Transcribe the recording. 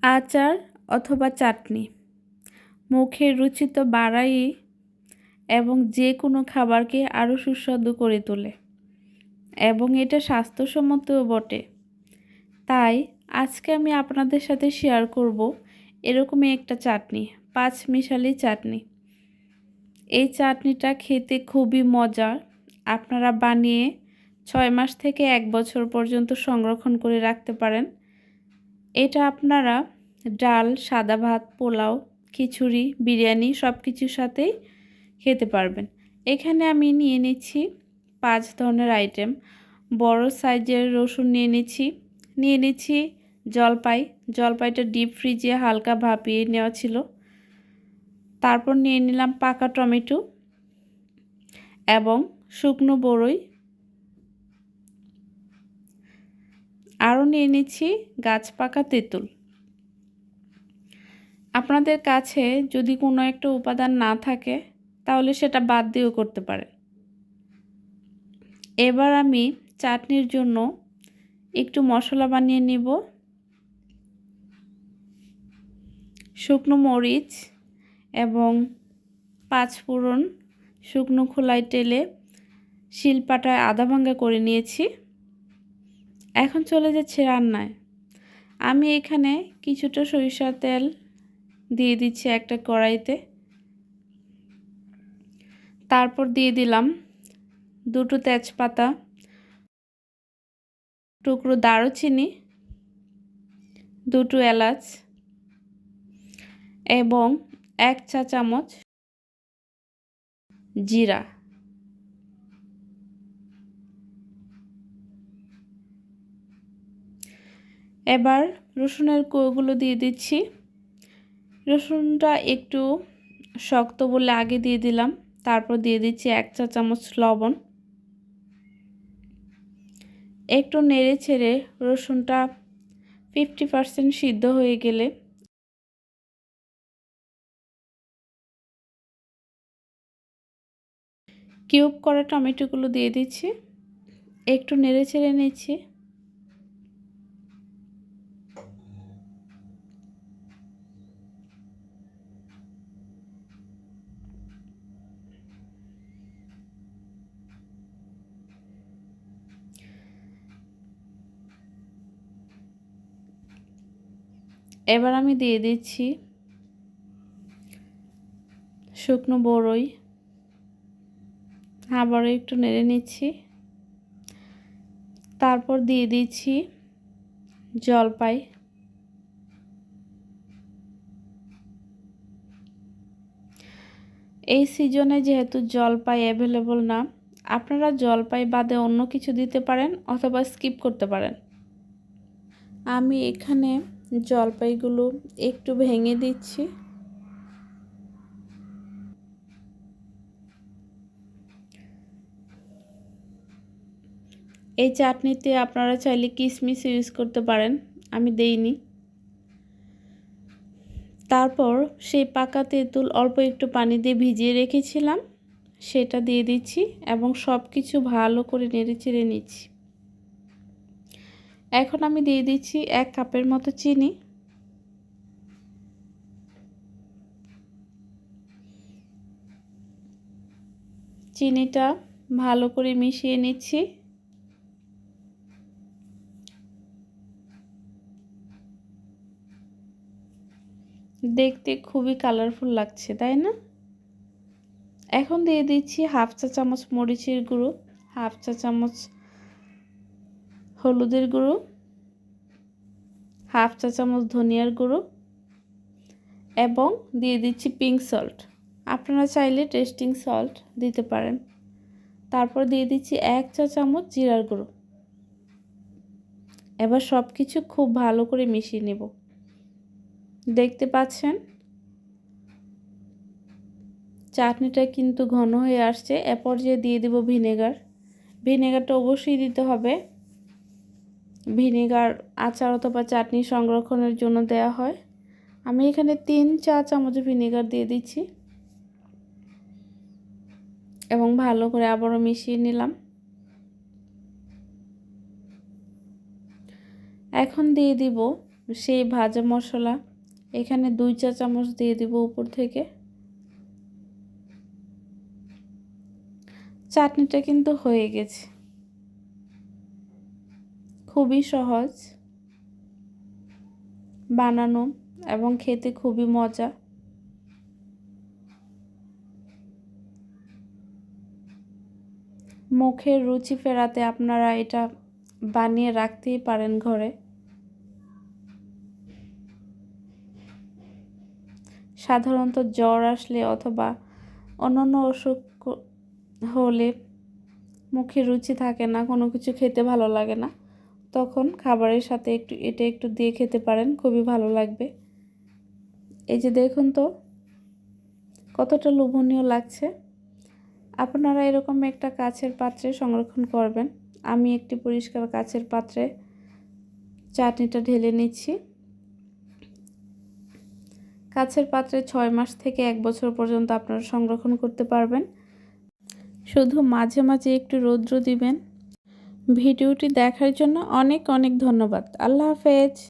আচার অথবা চাটনি মুখের রুচি তো বাড়ায়ই এবং যে কোনো খাবারকে আরও সুস্বাদু করে তোলে এবং এটা স্বাস্থ্যসম্মতও বটে। তাই আজকে আমি আপনাদের সাথে শেয়ার করব এরকমই একটা চাটনি, পাঁচমিশালি চাটনি। এই চাটনিটা খেতে খুবই মজার। আপনারা বানিয়ে 6 মাস থেকে 1 বছর পর্যন্ত সংরক্ষণ করে রাখতে পারেন। এটা আপনারা ডাল, সাদা ভাত, পোলাও, খিচুড়ি, বিরিয়ানি সব কিছুর সাথেই খেতে পারবেন। এখানে আমি নিয়ে নিচ্ছি 5 ধরনের আইটেম। বড় সাইজের রসুন নিয়ে নিচ্ছি জলপাইটা ডিপ ফ্রিজে হালকা ভাপিয়ে নেওয়া ছিল। তারপর নিয়ে নিলাম পাকা টমেটো এবং শুকনো বড়ই। আরও নিয়ে নিচ্ছি গাছ পাকা তেঁতুল। আপনাদের কাছে যদি কোনো একটা উপাদান না থাকে তাহলে সেটা বাদ দিয়েও করতে পারেন। এবার আমি চাটনির জন্য একটু মশলা বানিয়ে নিব। শুকনো মরিচ এবং 5 ফোড়ন শুকনো খোলায় তেলে শিলপাটায় আধা ভাঙ্গা করে নিয়েছি। এখন চলে যাচ্ছে রান্নায়। আমি এখানে কিছুটা সরিষার তেল দিয়ে দিচ্ছি একটা কড়াইতে। তারপর দিয়ে দিলাম 2টো তেজপাতা, টুকরো দারুচিনি, 2টো এলাচ এবং 1 চা চামচ জিরা। এবার রসুনের কোয়াগুলো দিয়ে দিচ্ছি। রসুনটা একটু শক্ত বলে আগে দিয়ে দিলাম। তারপর দিয়ে দিচ্ছি 1 চা চামচ লবণ। একটু নেড়ে ছেড়ে রসুনটা 50% সিদ্ধ হয়ে গেলে কিউব করা টমেটোগুলো দিয়ে দিচ্ছি। একটু নেড়ে ছেড়ে নিচ্ছি। এবার আমি দিয়ে দিচ্ছি শুকনো বড়ই। আবারও একটু নেড়ে নিচ্ছি। তারপর দিয়ে দিচ্ছি জলপাই। এই সিজনে যেহেতু জলপাই অ্যাভেলেবল না, আপনারা জলপাই বাদে অন্য কিছু দিতে পারেন অথবা স্কিপ করতে পারেন। আমি এখানে জলপাইগুলো একটু ভেঙে দিচ্ছি। এই চাটনিতে আপনারা চাইলে কিশমিশ ইউজ করতে পারেন, আমি দেইনি। তারপর সেই পাকা তেঁতুল অল্প একটু পানি দিয়ে ভিজিয়ে রেখেছিলাম, সেটা দিয়ে দিচ্ছি এবং সব কিছু ভালো করে নেড়েচেড়ে নিচ্ছি। এখন আমি দিয়ে দিচ্ছি 1 কাপের মতো চিনি। চিনিটা ভালো করে মিশিয়ে নিচ্ছি। দেখতে খুবই কালারফুল লাগছে, তাই না? এখন দিয়ে দিচ্ছি 1/2 চা চামচ মরিচের গুঁড়ো, 1/2 চা চামচ হলুদের গুঁড়ো, 1/2 চা চামচ ধনিয়ার গুঁড়ো এবং দিয়ে দিচ্ছি পিঙ্ক সল্ট। আপনারা চাইলে টেস্টিং সল্ট দিতে পারেন। তারপর দিয়ে দিচ্ছি 1 চা চামচ জিরার গুঁড়ো। এবার সব কিছু খুব ভালো করে মিশিয়ে নেব। দেখতে পাচ্ছেন চাটনিটা কিন্তু ঘন হয়ে আসছে। এ পর্যায়ে দিয়ে দেব ভিনেগার। ভিনেগারটা অবশ্যই দিতে হবে। ভিনেগার আচার অথবা চাটনি সংরক্ষণের জন্য দেয়া হয়। আমি এখানে 3 চা চামচ ভিনেগার দিয়ে দিচ্ছি এবং ভালো করে আবারও মিশিয়ে নিলাম। এখন দিয়ে দিব সেই ভাজা মশলা এখানে 2 চা চামচ দিয়ে দিব উপর থেকে। চাটনিটা কিন্তু হয়ে গেছে। খুবই সহজ বানানো এবং খেতে খুবই মজা। মুখের রুচি ফেরাতে আপনারা এটা বানিয়ে রাখতেই পারেন ঘরে। সাধারণত জ্বর আসলে অথবা অন্যান্য অসুখ হলে মুখে রুচি থাকে না, কোনো কিছু খেতে ভালো লাগে না, তখন খাবারের সাথে একটু দিয়ে খেতে পারেন, খুবই ভালো লাগবে। এই যে দেখুন তো কতটা লোভনীয় লাগছে। আপনারা এরকম একটা কাচের পাত্রে সংরক্ষণ করবেন। আমি একটি পরিষ্কার কাচের পাত্রে চাটনিটা ঢেলে নিচ্ছি। কাচের পাত্রে 6 মাস থেকে 1 বছর পর্যন্ত আপনারা সংরক্ষণ করতে পারবেন। শুধু মাঝে মাঝে একটু রৌদ্র দিবেন। ভিডিওটি দেখার জন্য অনেক অনেক ধন্যবাদ। আল্লাহ হাফেজ।